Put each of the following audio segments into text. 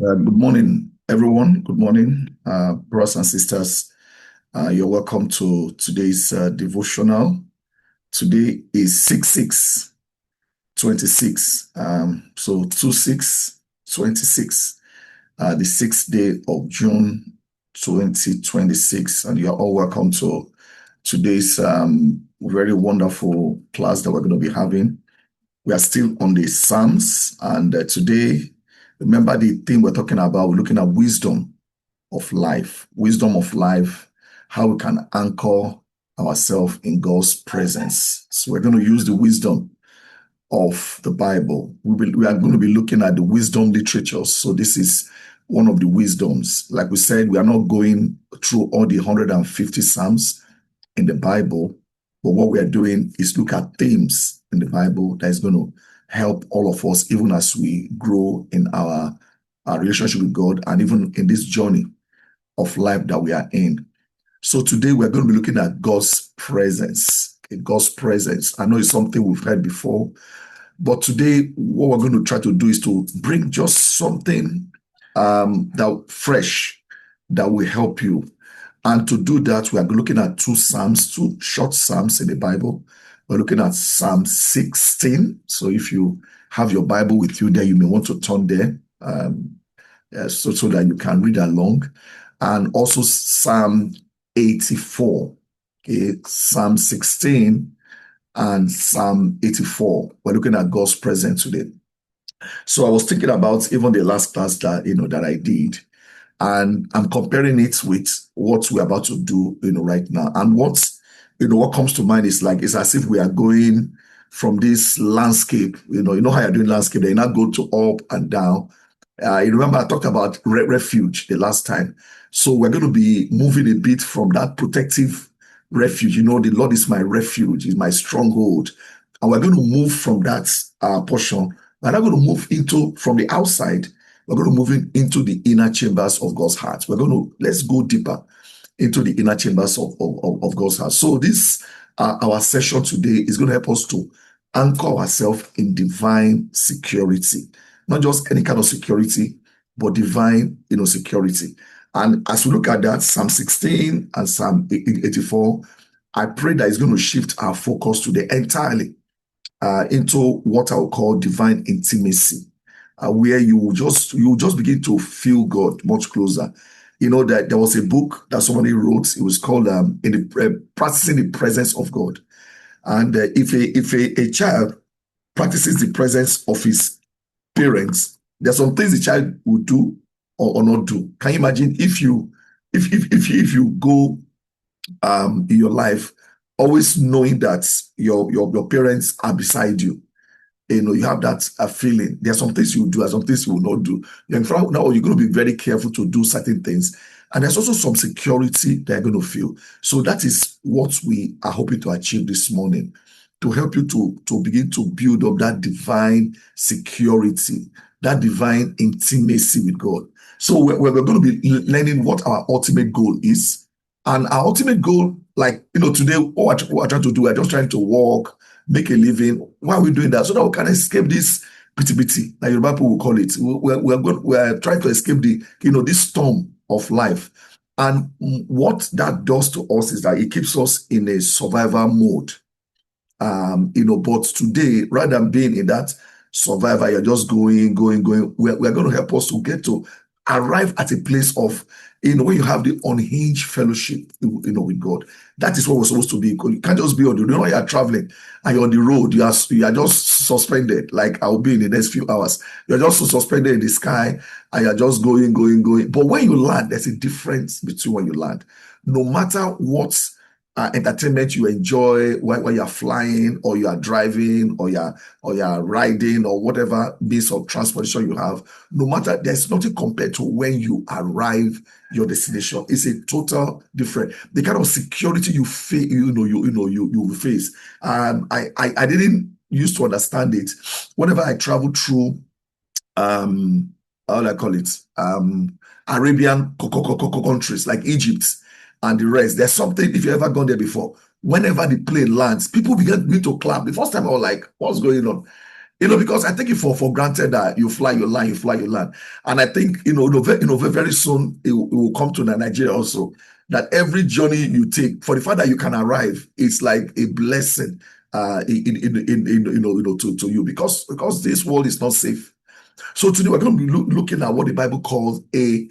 Good morning, everyone. Good morning, brothers and sisters. You're welcome to today's devotional. Today is 6/6/26. So 2/6/26, the 6th day of June 2026. And you're all welcome to today's very wonderful class that we're going to be having. We are still on the Psalms, and today, remember the thing we're talking about. We're looking at wisdom of life, how we can anchor ourselves in God's presence. So we're going to use the wisdom of the Bible. We are going to be looking at the wisdom literatures. So this is one of the wisdoms. Like we said, we are not going through all the 150 Psalms in the Bible, but what we are doing is look at themes in the Bible that is going to help all of us, even as we grow in our relationship with God and even in this journey of life that we are in. So today we're going to be looking at God's presence. Okay, God's presence. I know it's something we've heard before, but today what we're going to try to do is to bring just something that fresh that will help you. And to do that, we are looking at two short Psalms in the Bible. We're looking at Psalm 16. So if you have your Bible with you there, you may want to turn there so that you can read along. And also Psalm 84, okay, Psalm 16 and Psalm 84. We're looking at God's presence today. So I was thinking about even the last class that I did, and I'm comparing it with what we're about to do, right now. And what comes to mind is like, it's as if we are going from this landscape, you know how you're doing landscape, then you now go to up and down. You remember I talked about refuge the last time. So we're going to be moving a bit from that protective refuge. The Lord is my refuge, is my stronghold. And we're going to move from that portion. We're not going to move from the outside. We're going to move into the inner chambers of God's heart. Let's go deeper into the inner chambers of God's heart. So this, our session today is going to help us to anchor ourselves in divine security. Not just any kind of security, but divine, security. And as we look at that, Psalm 16 and Psalm 84, I pray that it's going to shift our focus today entirely into what I will call divine intimacy, where you will just begin to feel God much closer. That there was a book that somebody wrote. It was called Practicing the Presence of God. And if a child practices the presence of his parents, there's some things the child will do or not do. Can you imagine if you go in your life always knowing that your parents are beside you? You have that feeling. There are some things you do and some things you will not do. In fact, now you're going to be very careful to do certain things. And there's also some security that you're going to feel. So that is what we are hoping to achieve this morning, to help you to begin to build up that divine security, that divine intimacy with God. So we're going to be learning what our ultimate goal is. And our ultimate goal, today, what we're trying to do, we're just trying to walk, make a living. Why are we doing that? So that we can escape this pity, like Yoruba people will call it. We're trying to escape this storm of life. And what that does to us is that it keeps us in a survival mode. But today, rather than being in that survival, you're just going. We're going to help us to get to arrive at a place of, when you have the unhinged fellowship, with God. That is what we're supposed to be. You can't just be on the road. You are traveling and you're on the road. You are just suspended. Like I'll be in the next few hours. You're just suspended in the sky and you're just going. But when you land, there's a difference between when you land. No matter what entertainment you enjoy while you're flying or you are driving or you're riding or whatever means of transportation you have, no matter, there's nothing compared to when you arrive your destination. It's a total different. The kind of security you feel, you face. I didn't used to understand it. Whenever I travel through how do I call it? Arabian countries like Egypt and the rest. There's something, if you've ever gone there before, whenever the plane lands, people begin to clap. The first time I was like, what's going on? Because I take it for granted that you fly, you land, you fly, you land. And I think, very soon it will come to Nigeria also, that every journey you take, for the fact that you can arrive, it's like a blessing to you, because this world is not safe. So today we're going to be looking at what the Bible calls a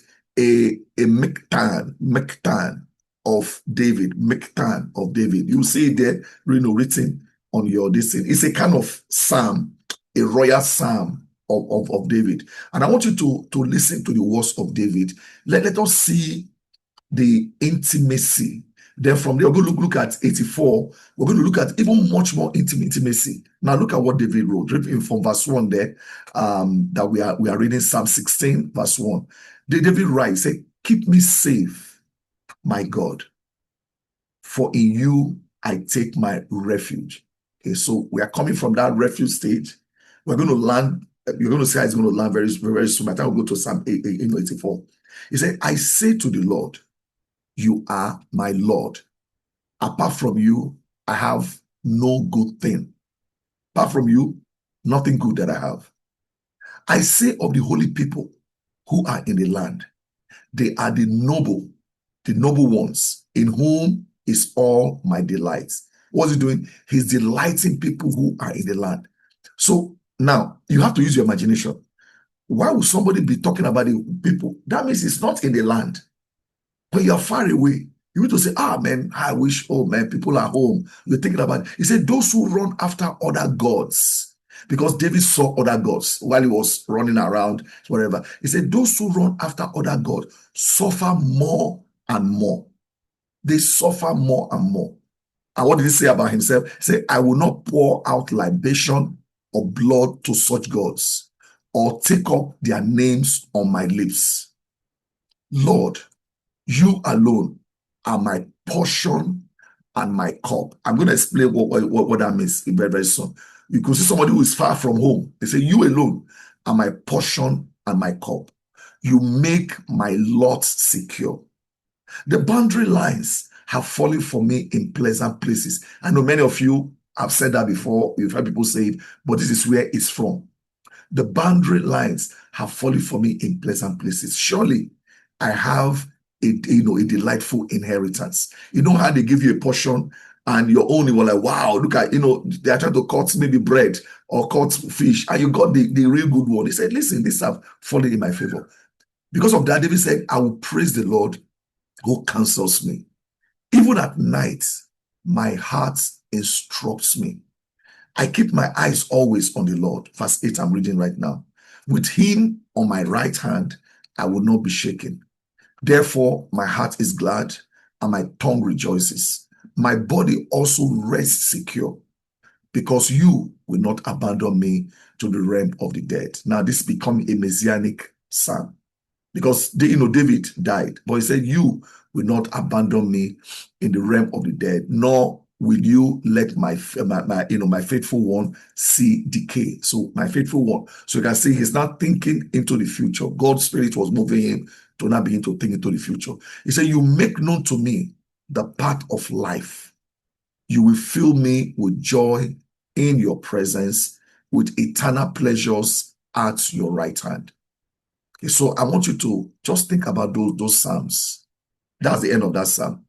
mektan of David. Mektan of David. You see it there, written on your this thing. It's a kind of psalm, a royal psalm of David. And I want you to listen to the words of David. Let us see the intimacy. Then from there, we're going to look at 84. We're going to look at even much more intimacy. Now look at what David wrote. Reading from verse 1 there, that we are reading Psalm 16, verse 1. David writes, say, keep me safe, my God, for in you I take my refuge. Okay, so we are coming from that refuge stage. We're going to land, you're going to see how it's going to land very, very soon. By the time we go to Psalm 84. He said, I say to the Lord, you are my Lord. Apart from you, I have no good thing. Apart from you, nothing good that I have. I say of the holy people who are in the land, they are the noble ones, in whom is all my delights. What's he doing? He's delighting people who are in the land. So now you have to use your imagination. Why would somebody be talking about the people? That means it's not in the land. When you're far away, you need to say, man, I wish, oh man, people are home. You're thinking about it. He said, those who run after other gods, because David saw other gods while he was running around, whatever. He said, those who run after other gods suffer more and more. They suffer more and more. And what did he say about himself? He said, I will not pour out libation or blood to such gods, or take up their names on my lips. Lord, you alone are my portion and my cup. I'm going to explain what that means very, very soon. You could see somebody who is far from home. They say, you alone are my portion and my cup. You make my lot secure. The boundary lines have fallen for me in pleasant places. I know many of you have said that before. You've heard people say it, but this is where it's from. The boundary lines have fallen for me in pleasant places. Surely I have a delightful inheritance. You know how they give you a portion and your own, you were like, wow, look at, they are trying to cut maybe bread or cut fish, and you got the real good one. He said, listen, these have fallen in my favor. Because of that, David said, I will praise the Lord who counsels me. Even at night, my heart instructs me. I keep my eyes always on the Lord. Verse 8, I'm reading right now. With him on my right hand, I will not be shaken. Therefore, my heart is glad and my tongue rejoices. My body also rests secure, because you will not abandon me to the realm of the dead. Now, this becomes a messianic psalm, because David died, but he said, you will not abandon me in the realm of the dead, nor will you let my faithful one see decay. So my faithful one. So you can see he's not thinking into the future. God's spirit was moving him to not begin to think into the future. He said, you make known to me the path of life. You will fill me with joy in your presence, with eternal pleasures at your right hand. Okay, so I want you to just think about those psalms. That's the end of that psalm.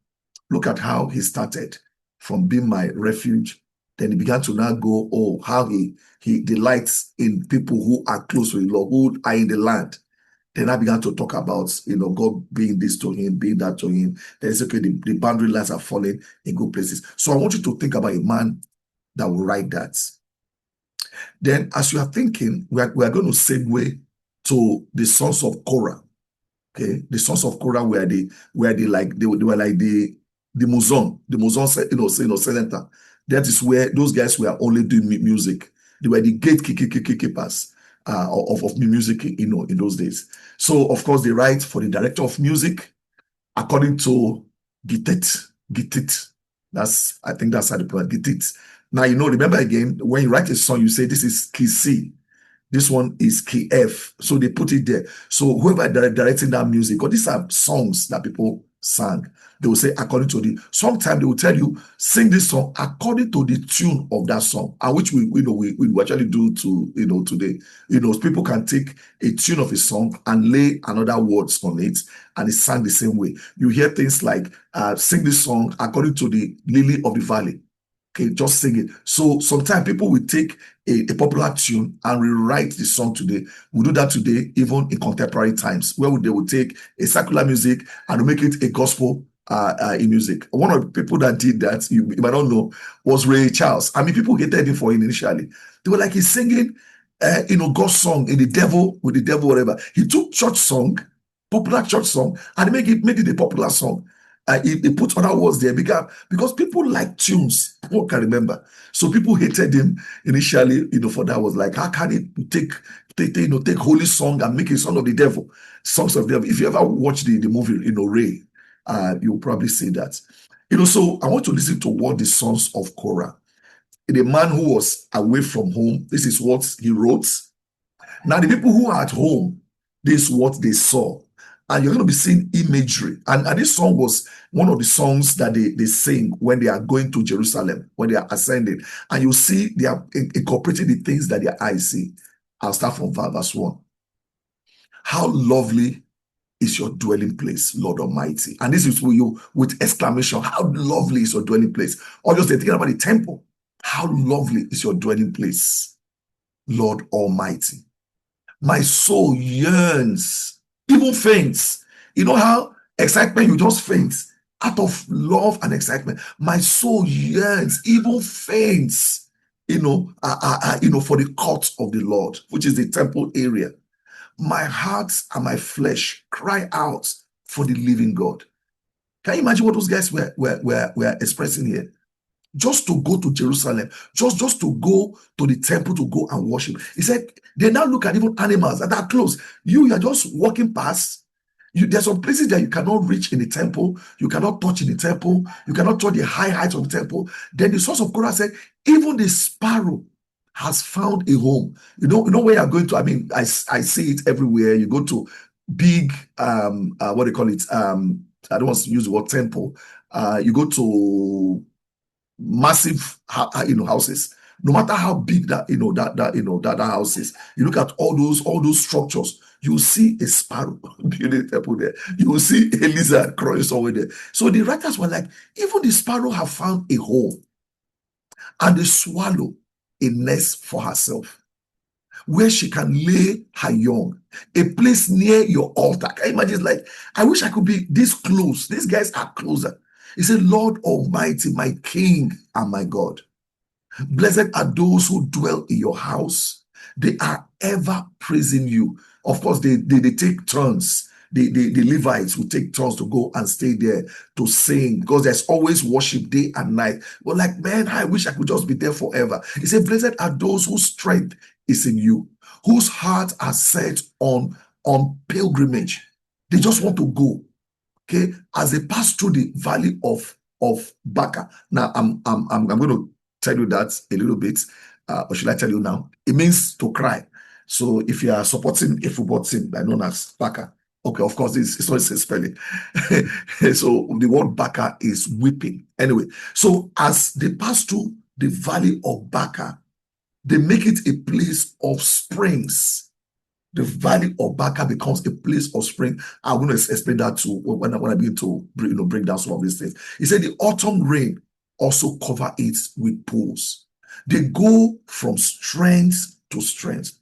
Look at how he started from being my refuge. Then he began to now go, how he delights in people who are close to the Lord, who are in the land. Then I began to talk about, God being this to him, being that to him. Then it's okay, the boundary lines are falling in good places. So I want you to think about a man that will write that. Then as you are thinking, we are going to segue to the sons of Korah. Okay, the sons of Korah were the Muzon center. That is where those guys were only doing music. They were the gatekeepers of music, in those days. So of course they write for the director of music according to Gittit. I think that's how they put it, Gittit. Now remember again, when you write a song, you say this is key C. This one is key F. So they put it there. So whoever directing that music, or these are songs that people sang. They will say according to sometimes they will tell you, sing this song according to the tune of that song, and which we actually do today. People can take a tune of a song and lay another words on it, and it's sang the same way. You hear things like, sing this song according to the lily of the valley. Okay, just sing it. So sometimes people will take a popular tune and rewrite the song today. We do that today, even in contemporary times, where they will take a secular music and make it a gospel in music. One of the people that did that, you might not know, was Ray Charles. I mean, people hated him for it initially. They were like, he's singing, God's song with the devil, whatever. He took church song, popular church song, and made it a popular song. He put other words there because people like tunes. People can remember. So people hated him initially, for that. Was like, how can he take holy song and make it song of the devil? Songs of the devil. If you ever watch the movie, Ray, you'll probably see that. So I want to listen to what the sons of Korah, the man who was away from home, this is what he wrote. Now the people who are at home, this is what they saw. And you're going to be seeing imagery. And this song was one of the songs that they sing when they are going to Jerusalem, when they are ascending. And you see they are incorporating the things that their eyes see. I'll start from verse 1. How lovely is your dwelling place, Lord Almighty. And this is for you with exclamation. How lovely is your dwelling place. Or just thinking about the temple. How lovely is your dwelling place, Lord Almighty. My soul yearns, even faints. You know how excitement, you just faint out of love and excitement. My soul yearns, even faints, for the court of the Lord, which is the temple area. My heart and my flesh cry out for the living God. Can you imagine what those guys were expressing here? Just to go to Jerusalem, just to go to the temple to go and worship. He said, they now look at even animals that are close. You are just walking past. There's some places that you cannot reach in the temple. You cannot touch in the temple. You cannot touch the high heights of the temple. Then the source of Korah said, even the sparrow has found a home. You know where you're going to. I mean, I see it everywhere. You go to big, what do you call it? I don't want to use the word temple. You go to massive, houses. No matter how big that house is, you look at all those structures. You will see a sparrow building a temple there. You will see a lizard crawling somewhere there. So the writers were like, even the sparrow have found a home, and the swallow a nest for herself, where she can lay her young, a place near your altar. Can you imagine? It's like, I wish I could be this close. These guys are closer. He said, Lord Almighty, my King and my God. Blessed are those who dwell in your house. They are ever praising you. Of course, they take turns. The Levites will take turns to go and stay there to sing, because there's always worship day and night. But like, man, I wish I could just be there forever. He said, blessed are those whose strength is in you, whose hearts are set on pilgrimage. They just want to go. Okay, as they pass through the valley of Baca. Now, I'm going to tell you that a little bit, or should I tell you now? It means to cry. So if you are supporting a football team known as Baca, okay, of course, it's not a spelling. So the word Baca is weeping. Anyway, so as they pass through the valley of Baca, they make it a place of springs. The valley of Baca becomes a place of spring. I'm going to explain that too when I begin to break down some of these things. He said the autumn rain also cover it with pools. They go from strength to strength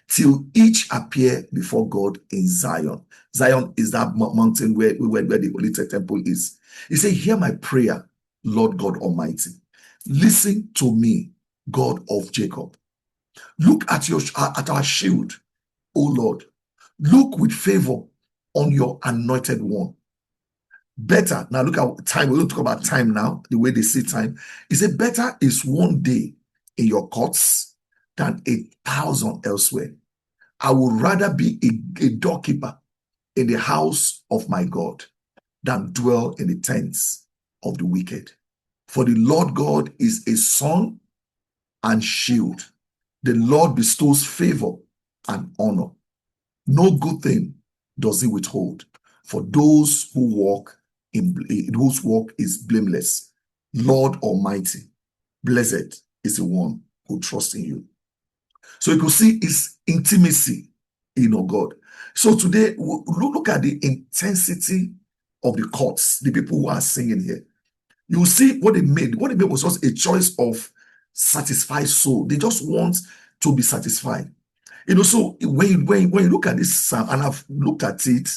till each appear before God in Zion. Zion is that mountain where the Holy Temple is. He said, hear my prayer, Lord God Almighty. Listen to me, God of Jacob. Look at our shield, O Lord. Look with favor on your anointed one. Better, now look at time. We're going to talk about time now, the way they see time. He said, better is one day in your courts than 1,000 elsewhere. I would rather be a doorkeeper in the house of my God than dwell in the tents of the wicked. For the Lord God is a sun and shield. The Lord bestows favor and honor. No good thing does he withhold for those who walk whose walk is blameless. Lord Almighty, blessed is the one who trusts in you. So you could see his intimacy, God. So today, look at the intensity of the chords, the people who are singing here. You see what they made. What they made was just a choice of satisfied soul. They just want to be satisfied. So when you look at this psalm, and I've looked at it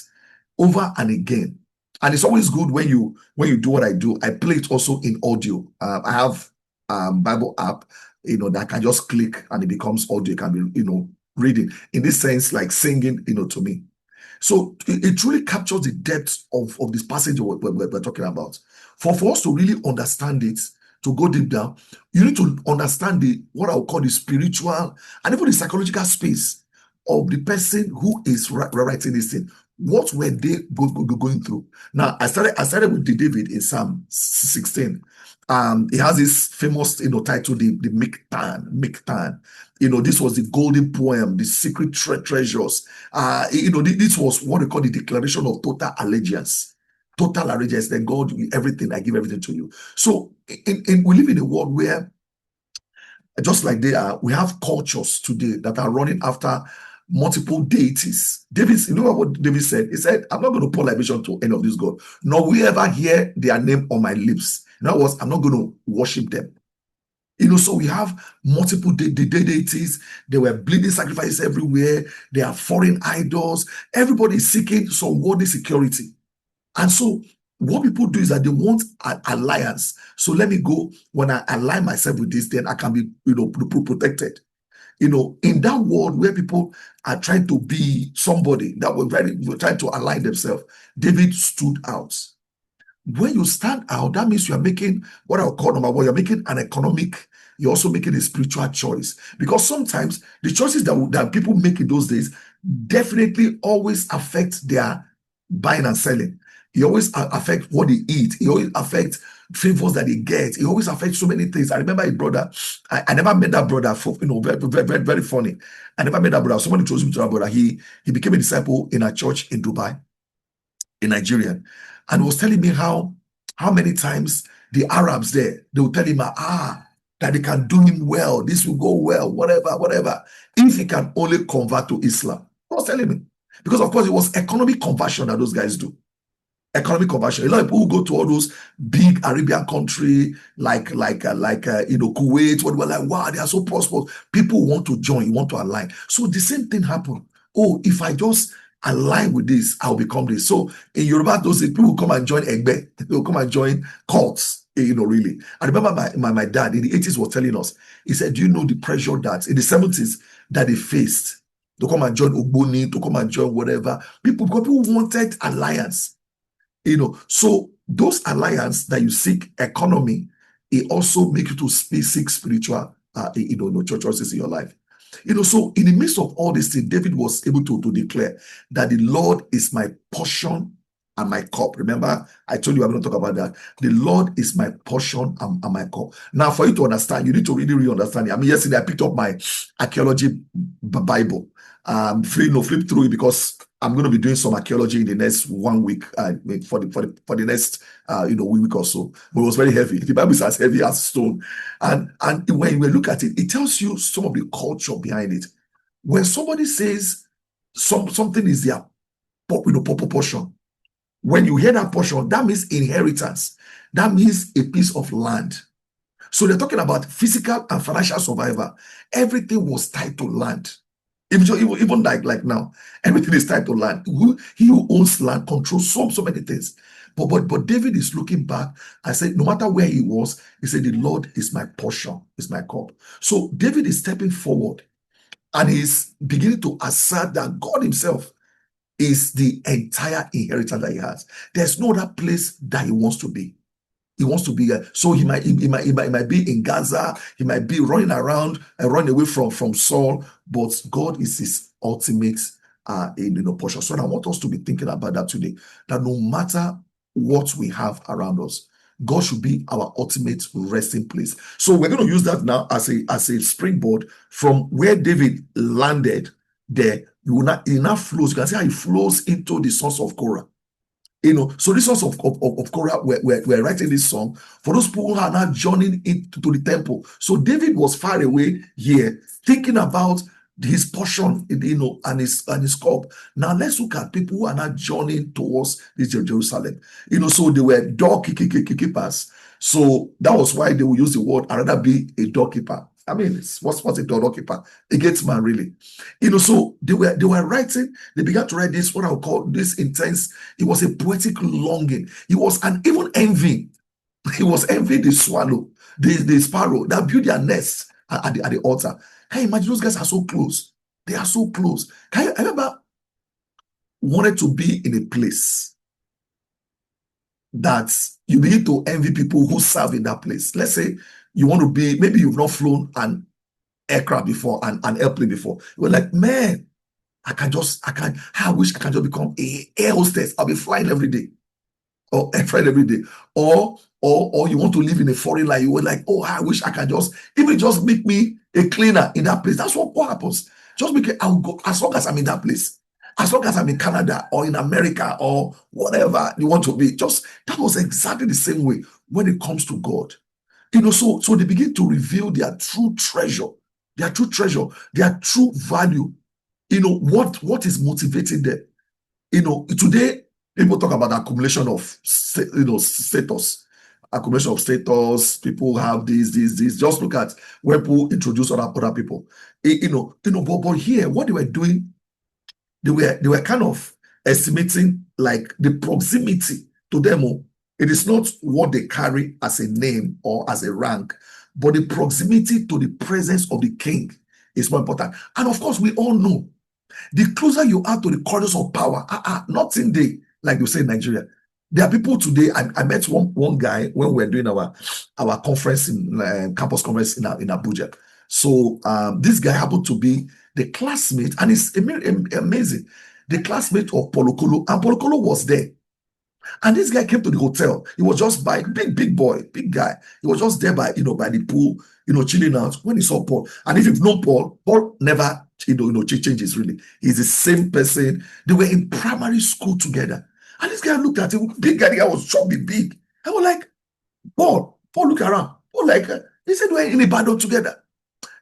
over and again, and it's always good when you do what I do. I play it also in audio. I have Bible app, that I can just click and it becomes audio. It can be, reading. In this sense, like singing, to me. So it truly captures the depth of this passage we're talking about. For us to really understand it, to go deep down, you need to understand what I would call the spiritual and even the psychological space of the person who is writing this thing. What were they going through? Now, I started with David in Psalm 16. It has this famous, title, the Miktan. This was the golden poem, the secret treasures. This was what they call the declaration of total allegiance. Total allegiance, that God, everything, I give everything to you. So we live in a world where, just like we have cultures today that are running after multiple deities. You know what David said? He said, I'm not going to pour libation to any of these gods, nor will you ever hear their name on my lips. In other words, I'm not going to worship them. So we have multiple deities. There were bleeding sacrifices everywhere. There are foreign idols. Everybody is seeking some worldly security. And so what people do is that they want an alliance. So let me go, when I align myself with this, then I can be, protected. In that world where people are trying to be somebody, that were trying to align themselves, David stood out. When you stand out, that means you are making what I'll call number one, you're making an economic, you're also making a spiritual choice. Because sometimes the choices that people make in those days definitely always affect their buying and selling. It always affects what they eat. It always affects favors that they get. It always affects so many things. I remember a brother. I never met that brother. Very, very, very, very funny. I never met that brother. Somebody introduced me to that brother. He became a disciple in a church in Dubai, in Nigeria, and was telling me how many times the Arabs there, they will tell him, that they can do him well. This will go well, whatever. If he can only convert to Islam. He was telling me. Because of course it was economic conversion that those guys do. Economic conversion. A lot of people who go to all those big Arabian country like Kuwait, what we're like, wow, they are so prosperous. People want to join, want to align. So the same thing happened. Oh, if I just align with this, I'll become this. So in Yoruba, those people will come and join Egbe, they will come and join cults. Really. I remember my dad in the 80s was telling us, he said, do you know the pressure that in the 70s that they faced to come and join Ogboni, to come and join whatever? People wanted alliance. So those alliance that you seek economy, it also makes you to seek spiritual, choices in your life. So in the midst of all this thing, David was able to declare that the Lord is my portion and my cup. Remember, I told you I'm going to talk about that. The Lord is my portion and my cup. Now, for you to understand, you need to really understand it. I mean, yesterday I picked up my archaeology Bible. Flip through it because I'm going to be doing some archaeology in the next 1 week for the next week or so. But it was very heavy. The Bible is as heavy as stone, and when we look at it, it tells you some of the culture behind it. When somebody says something is their portion, when you hear that portion, that means inheritance. That means a piece of land. So they're talking about physical and financial survival. Everything was tied to land. Even like now, everything is tied to land. He who owns land controls so many things. But David is looking back and said, no matter where he was, he said, the Lord is my portion, is my cup. So David is stepping forward and he's beginning to assert that God himself is the entire inheritance that he has. There's no other place that he wants to be. He wants to be so he might be in Gaza, he might be running around and running away from Saul, but God is his ultimate portion. So I want us to be thinking about that today, that no matter what we have around us, God should be our ultimate resting place. So we're going to use that now as a springboard from where David landed there. It now flows. You can see how it flows into the sons of Korah. So this sons of Korah were writing this song for those people who are now joining into the temple. So David was far away here, thinking about his portion, and his cup. Now let's look at people who are now journeying towards this Jerusalem. So they were doorkeepers. So that was why they would use the word, I'd rather be a doorkeeper. I mean, what's a doorkeeper? A gate man, really. So they were writing. They began to write this, what I would call this intense. It was a poetic longing. It was an even envy. He was envying the swallow, the sparrow that built their nest at the altar. Can you imagine, those guys are so close? They are so close. I remember wanted to be in a place that you begin to envy people who serve in that place. Let's say you want to be, maybe you've not flown an aircraft before, an airplane before. You're like, man, I wish I can just become a air hostess. I'll be flying every day. Or flying every day. Or you want to live in a foreign land. You were like, oh, I wish I can even just make me a cleaner in that place. That's what happens. Just make it, I'll go as long as I'm in that place. As long as I'm in Canada or in America or whatever you want to be. That was exactly the same way when it comes to God. So they begin to reveal their true treasure, their true value. What is motivating them. Today, people talk about accumulation of status. Accumulation of status. People have this. Just look at when people introduce other people. But here, what they were doing, they were kind of estimating like the proximity to them. It is not what they carry as a name or as a rank, but the proximity to the presence of the king is more important. And of course, we all know, the closer you are to the corridors of power, nothing there, like you say in Nigeria. There are people today. I met one guy when we were doing our conference in campus conference in Abuja. So this guy happened to be the classmate, and it's amazing. The classmate of Polokolo, and Polokolo was there. And this guy came to the hotel. He was just by big boy, big guy. He was just there by the pool, chilling out when he saw Paul. And if you've known Paul never changes really. He's the same person. They were in primary school together. And this guy looked at him, big guy, the guy was chubby big. I was like, Paul, look around. Paul, like, he said, we're in a battle together.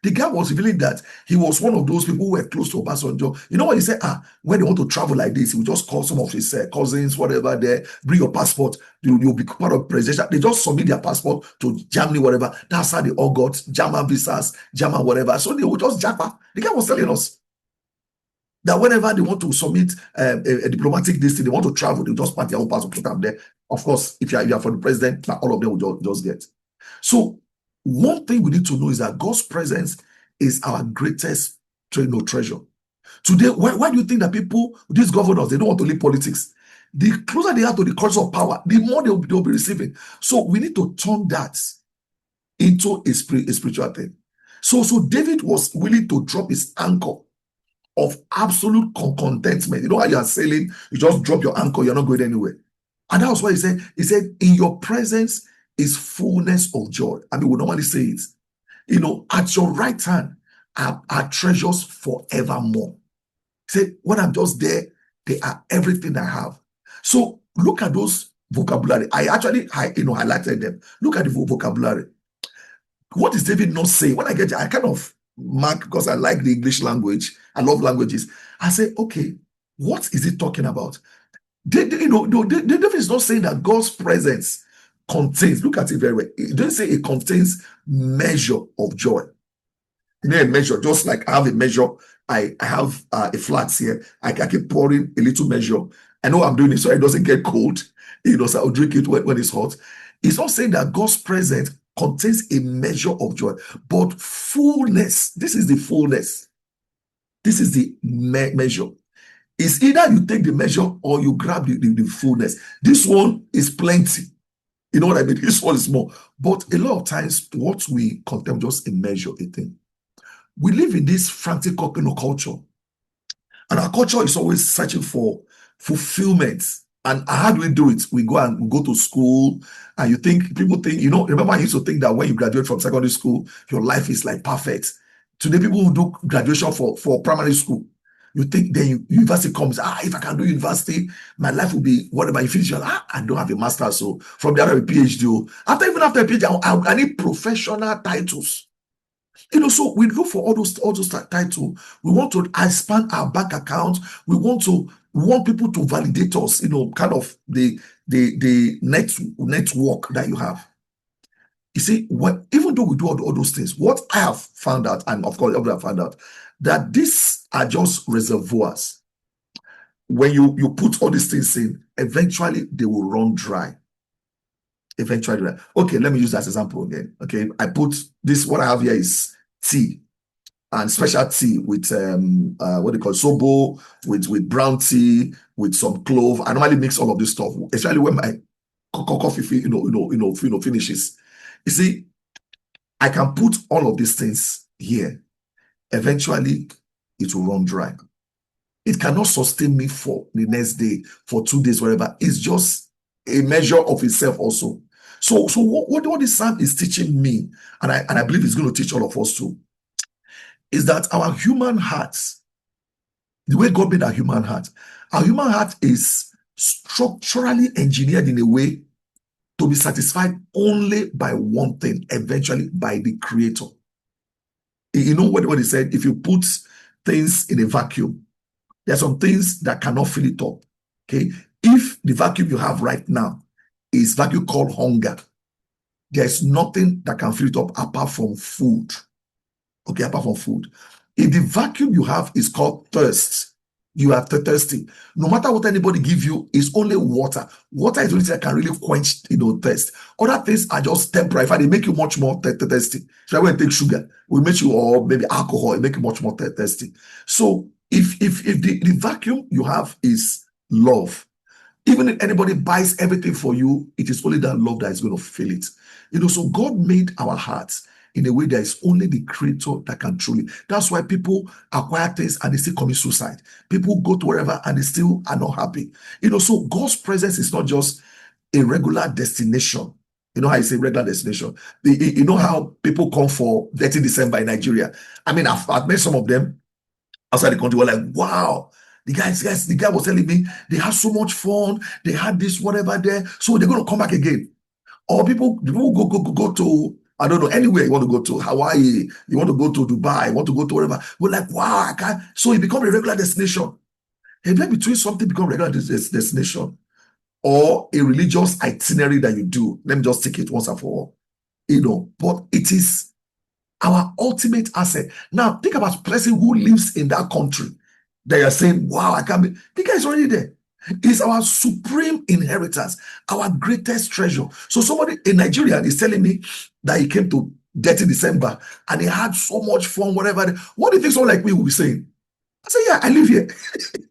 The guy was revealing that he was one of those people who were close to Obasanjo. You know what he said? When they want to travel like this, he would just call some of his cousins, whatever, there, bring your passport. You'll be part of presidential. They just submit their passport to Germany, whatever. That's how they all got German visas, German whatever. So they would just japa. The guy was telling us that whenever they want to submit a diplomatic listing, they want to travel, they just pack their own passport, put them there. Of course, if you are for the president, all of them will just get. So one thing we need to know is that God's presence is our greatest treasure. Today, why do you think that people, these governors, they don't want to leave politics? The closer they are to the corridors of power, the more they'll be receiving. So we need to turn that into a spiritual thing. So David was willing to drop his anchor of absolute contentment. You know how you are sailing, you just drop your anchor, you're not going anywhere. And that was why he said, in your presence is fullness of joy. I mean, we normally say it. At your right hand are treasures forevermore. He said, when I'm just there, they are everything I have. So look at those vocabulary. I actually, highlighted them. Look at the vocabulary. What is David not saying? When I get there, I kind of mark, because I like the English language. I love languages. I say, okay, what is he talking about? David is not saying that God's presence contains, look at it very well. It doesn't say it contains measure of joy. A measure, just like I have a measure, I have a flask here. I keep pouring a little measure. I know I'm doing it so it doesn't get cold. So I'll drink it when it's hot. It's not saying that God's presence contains a measure of joy, but fullness. This is the fullness. This is the measure. It's either you take the measure or you grab the fullness. This one is plenty. You know what I mean? This one is more. But a lot of times, what we contempt just a measure, a thing. We live in this frantic culture. And our culture is always searching for fulfillment. And how do we do it? We go to school, and people think, remember I used to think that when you graduate from secondary school, your life is like perfect. Today, people who do graduation for primary school, You think then university comes, if I can do university, my life will be whatever. You finish, I don't have a master, so from there I have a PhD. Even after a PhD, I need professional titles. So we look for all those titles. We want to expand our bank account. We want people to validate us, kind of the network that you have. You see, even though we do all those things, what I have found out, and of course, everybody have found out, that these are just reservoirs. When you put all these things in, eventually they will run dry. Eventually, okay, let me use that example again. Okay, I put this, what I have here is tea, and special tea with what they call sobo, with brown tea, with some clove. I normally mix all of this stuff, especially when my coffee finishes. You see, I can put all of these things here. Eventually, it will run dry. It cannot sustain me for the next day, for 2 days, whatever. It's just a measure of itself also. So what this psalm is teaching me, and I believe it's going to teach all of us too, is that our human hearts, the way God made our human heart is structurally engineered in a way to be satisfied only by one thing, eventually by the Creator. You know what he said? If you put things in a vacuum, there are some things that cannot fill it up. Okay? If the vacuum you have right now is vacuum called hunger, there's nothing that can fill it up apart from food. Okay, apart from food. If the vacuum you have is called thirst, you are thirsty. No matter what anybody give you, is only water. Water is the only thing that can really quench, thirst. Other things are just temporary. In fact, they make you much more thirsty. So when you take sugar, we make you, or maybe alcohol, it make you much more thirsty. So if the vacuum you have is love, even if anybody buys everything for you, it is only that love that is going to fill it. So God made our hearts in a way that is only the Creator that can truly. That's why people acquire things and they still commit suicide. People go to wherever and they still are not happy. So God's presence is not just a regular destination. You know how I say regular destination? You know how people come for 30 December in Nigeria? I mean, I've met some of them outside the country were like, wow. The guy was telling me they had so much fun. They had this, whatever there. So they're going to come back again. Or people go to, I don't know, anywhere you want to go to, Hawaii, you want to go to Dubai, you want to go to wherever. We're like, wow, I can't. So it becomes a regular destination. And then between something become regular destination or a religious itinerary that you do, let me just take it once and for all. But it is our ultimate asset. Now, think about a person who lives in that country. They are saying, wow, I can't be. The guy is already there. It's our supreme inheritance, our greatest treasure. So somebody in Nigeria is telling me that he came to 30 December and he had so much fun, whatever. What do you think someone like me will be saying? I say, yeah, I live here.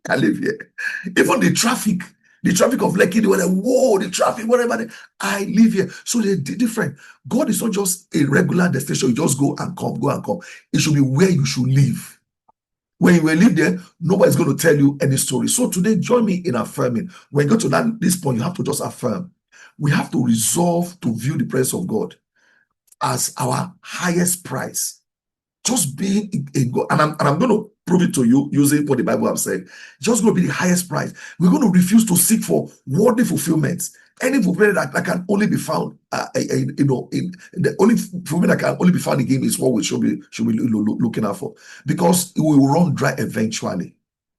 I live here. Even the traffic of Lekki, they were like, whoa, the traffic, whatever. I live here. So they're different. God is not just a regular destination. You just go and come, go and come. It should be where you should live. When you will live there, nobody's going to tell you any story. So today, join me in affirming. When you go to this point, you have to just affirm. We have to resolve to view the presence of God as our highest prize. Just being in God. And I'm going to prove it to you using what the Bible has said. Just going to be the highest prize. We're going to refuse to seek for worldly fulfillments. Any fulfillment that can only be found, in the only fulfillment that can only be found again is what we should be looking out for, because it will run dry eventually.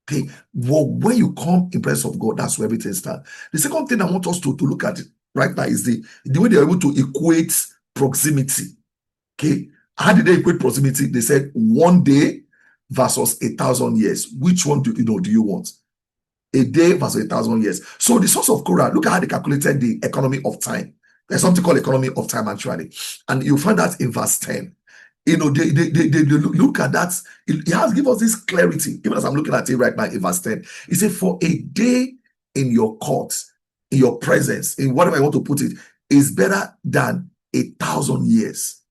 Okay, well, when you come in presence of God, that's where everything starts. The second thing I want us to look at right now is the way they're able to equate proximity. Okay, how did they equate proximity? They said 1 day versus 1,000 years. Which one do you want? A day versus 1,000 years. So the source of Korah, look at how they calculated the economy of time. There's something called economy of time actually. And you find that in verse 10. They look at that. It has given us this clarity. Even as I'm looking at it right now in verse 10. It says, for a day in your courts, in your presence, in whatever I want to put it, is better than 1,000 years.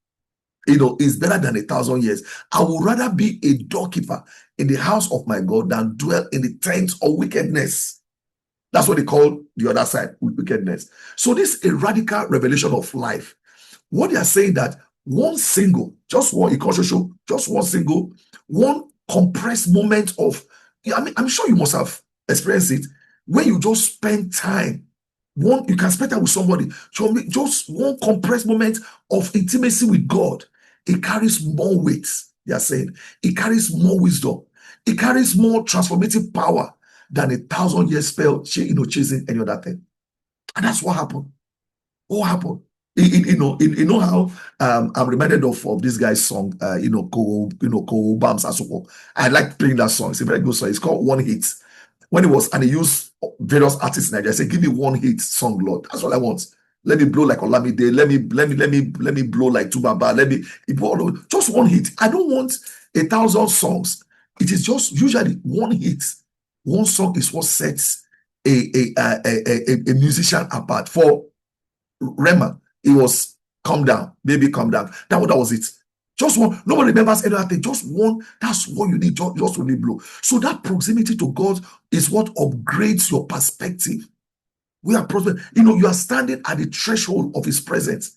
Is better than 1,000 years. I would rather be a doorkeeper in the house of my God than dwell in the tents of wickedness. That's what they call the other side, wickedness. So this is a radical revelation of life. What they are saying that one single compressed moment of I mean, I'm sure you must have experienced it, when you just spend time. You can spend time with somebody, just one compressed moment of intimacy with God. It carries more weight. They are saying it carries more wisdom. It carries more transformative power than 1,000 years spell, chasing any other thing. And that's what happened. What happened? You know how I'm reminded of this guy's song, Ko Bams Asoko. I like playing that song. It's a very good song. It's called One Hit. And he used various artists in Nigeria. I said, give me one hit song, Lord. That's all I want. Let me blow like Olamide. Let me blow like Tubaba. Just one hit. I don't want 1,000 songs. It is just usually one hit. One song is what sets a musician apart. For Rema, it was calm down, baby, calm down. That was it. Just one. Nobody remembers any other thing. Just one. That's what you need. Just only blow. So that proximity to God is what upgrades your perspective. We are you are standing at the threshold of His presence.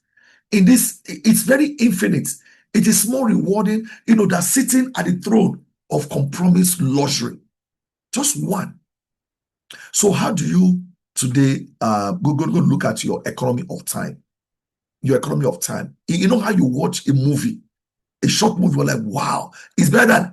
In this, it's very infinite. It is more rewarding, than sitting at the throne of compromised luxury. Just one. So how do you today go look at your economy of time? Your economy of time. You know how you watch a movie, a short movie, you're like, wow, it's better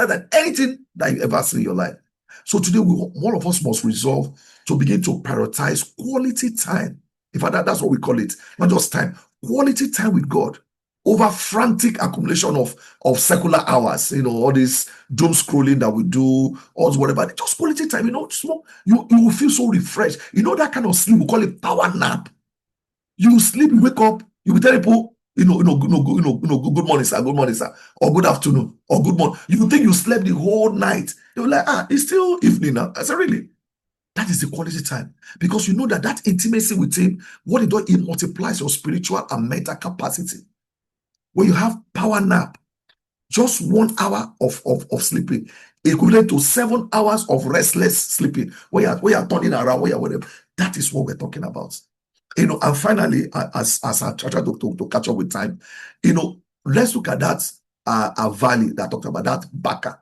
than anything that you ever seen in your life. So today, all of us must resolve to begin to prioritize quality time. In fact, that's what we call it. Not just time, quality time with God over frantic accumulation of secular hours. All this doom scrolling that we do, or whatever. Just quality time. Small. You will feel so refreshed. That kind of sleep, we call it power nap. You sleep, you wake up, you will tell people, good morning, sir, or good afternoon, or good morning. You think you slept the whole night. They were like, it's still evening now. I said, really? That is the quality time. Because you know that intimacy with Him, what it does, it multiplies your spiritual and mental capacity. When you have power nap, just 1 hour of sleeping, equivalent to 7 hours of restless sleeping, where you're turning around, where you're whatever. That is what we're talking about. And finally, as I try to catch up with time, let's look at that valley that I talked about, that Baca,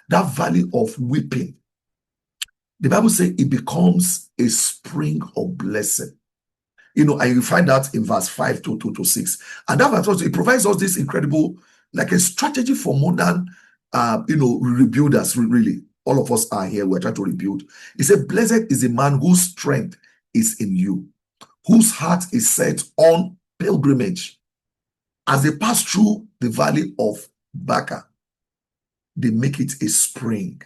that valley of weeping. The Bible says it becomes a spring of blessing. And you find that in verse 5 to 6. And that verse, it provides us this incredible, like a strategy for modern, rebuilders, really. All of us are here, we're trying to rebuild. He said, blessed is the man whose strength is in you, whose heart is set on pilgrimage. As they pass through the valley of Baca, they make it a spring.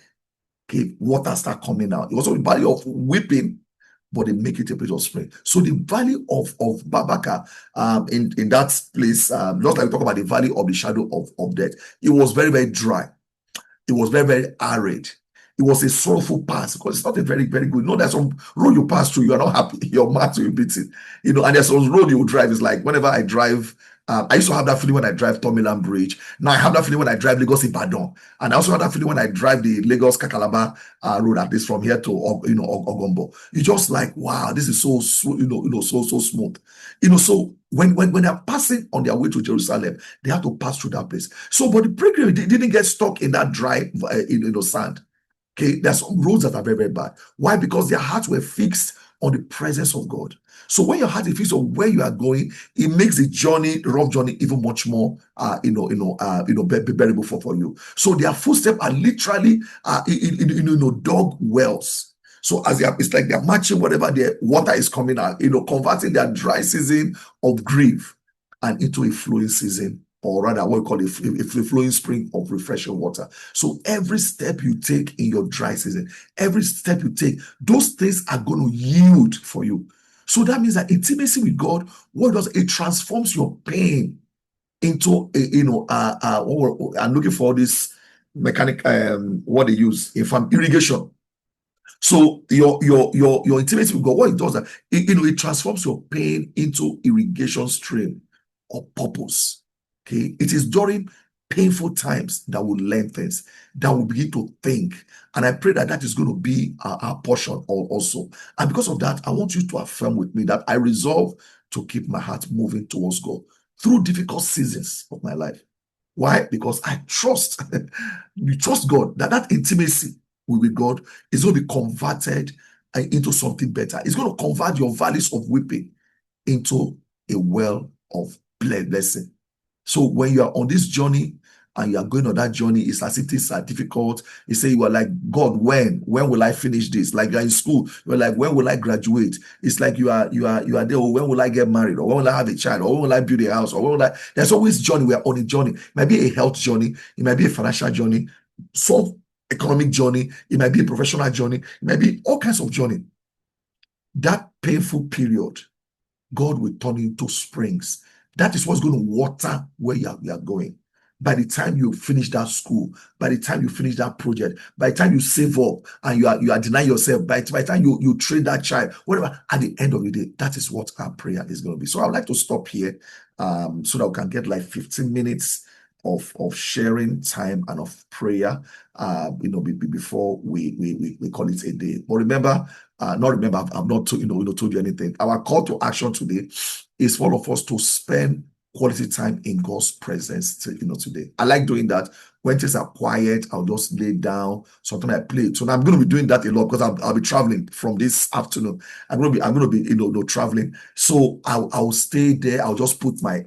Okay, water start coming out. It was a valley of weeping, but they make it a place of spring. So the valley of Baca, in that place, just like we talk about the valley of the shadow of death, it was very, very dry. It was very, very arid. It was a sorrowful path because it's not a very, very good. There's some road you pass through, you are not happy. Your mouth will be beaten. And there's some road you will drive. It's like whenever I drive, I used to have that feeling when I drive Tomiland Bridge. Now I have that feeling when I drive Lagos Ibadan. And I also have that feeling when I drive the Lagos Kakalaba road, at least from here to Ogombo. You're just like, wow, this is so smooth. So when they're passing on their way to Jerusalem, they have to pass through that place. So, but the pilgrim didn't get stuck in that dry, sand. Okay, there's some roads that are very, very bad. Why? Because their hearts were fixed on the presence of God. So when your heart is fixed on where you are going, it makes the rough journey, even much more, bearable for you. So their footsteps are literally, dug wells. So it's like they're matching whatever their water is coming out, converting their dry season of grief and into a flowing season, or rather what we call a flowing spring of refreshing water. So every step you take in your dry season, every step you take, those things are going to yield for you. So that means that intimacy with God, what it does, it transforms your pain into, I'm looking for this mechanic, what they use in farm irrigation. So your intimacy with God, what it does, that it transforms your pain into irrigation stream of purpose. Okay, it is during painful times that will learn things, that will begin to think. And I pray that is going to be our portion also. And because of that, I want you to affirm with me that I resolve to keep my heart moving towards God through difficult seasons of my life. Why? Because I trust, you trust God, that intimacy with God is going to be converted into something better. It's going to convert your valleys of weeping into a well of blessing. So when you are on this journey and you are going on that journey, it's as if things are difficult. You say you are like, God, when will I finish this? Like you're in school, you're like, when will I graduate? It's like you are there. Oh, when will I get married? Or when will I have a child? Or when will I build a house? Or when will I? There's always journey. We are on a journey. It might be a health journey. It might be a financial journey. Some economic journey. It might be a professional journey. It might be all kinds of journey. That painful period, God will turn into springs. That is what's going to water where you are going. By the time you finish that school, by the time you finish that project, by the time you save up and you are denying yourself, by the time you train that child, whatever, at the end of the day, that is what our prayer is going to be. So I would like to stop here so that we can get like 15 minutes of sharing time and of prayer, before we call it a day. But remember, I've not told you anything. Our call to action today is for all of us to spend quality time in God's presence today. I like doing that. When things are quiet, I'll just lay down. Sometimes I play. So I'm going to be doing that a lot because I'll be traveling from this afternoon. I'm going to be traveling. So I'll stay there. I'll just put my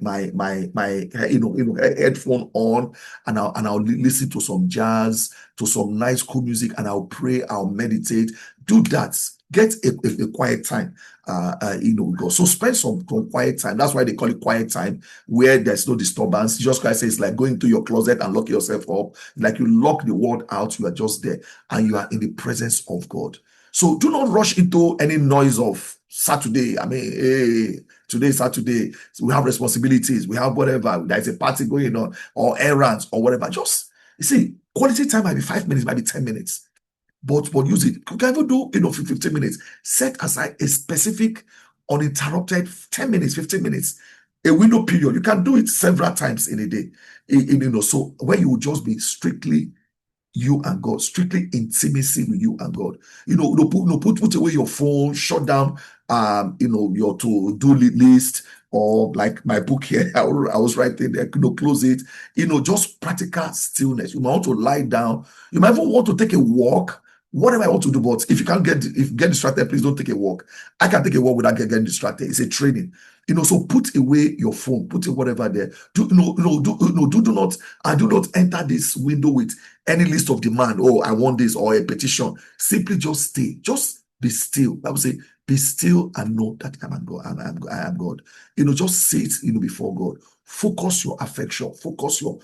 headphone on, and I'll listen to some jazz, to some nice cool music, and I'll pray. I'll meditate. Do that. Get a quiet time, go. So spend some quiet time. That's why they call it quiet time, where there's no disturbance. Jesus Christ says, like going to your closet and lock yourself up. Like you lock the world out, you are just there and you are in the presence of God. So do not rush into any noise of Saturday. I mean, hey, today is Saturday. So we have responsibilities. We have whatever. There's a party going on or errands or whatever. Just, you see, quality time might be 5 minutes, might be 10 minutes. But use it. You can even do 15 minutes. Set aside a specific uninterrupted 10 minutes, 15 minutes, a window period. You can do it several times in a day. So where you will just be strictly you and God, strictly intimacy with you and God. Put away your phone, shut down your to-do list, or like my book here, I was writing there, close it. Just practical stillness. You might want to lie down. You might even want to take a walk. Whatever I want to do, but if you can't get distracted, please don't take a walk. I can take a walk without getting distracted. It's a training. So put away your phone, put it whatever there. Do not enter this window with any list of demand. Oh, I want this, or a petition. Simply just stay. Just be still. I would say, be still and know that I am God. I am God. Just sit, before God. Focus your affection. Focus your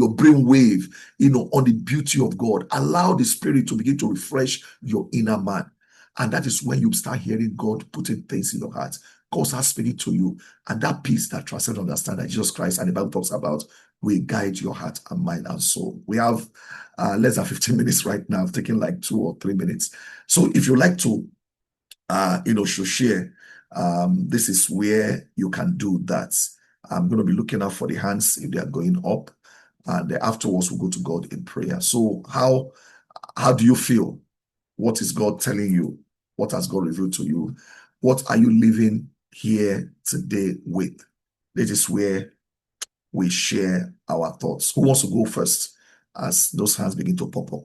brain wave, on the beauty of God. Allow the Spirit to begin to refresh your inner man. And that is when you start hearing God putting things in your heart. God starts speaking to you. And that peace that transcends understanding that Jesus Christ and the Bible talks about will guide your heart and mind and soul. We have less than 15 minutes right now. I've taken like 2 or 3 minutes. So if you like to, share, this is where you can do that. I'm going to be looking out for the hands if they are going up. And afterwards, we'll go to God in prayer. So how do you feel? What is God telling you? What has God revealed to you? What are you living here today with? This is where we share our thoughts. Who wants to go first as those hands begin to pop up?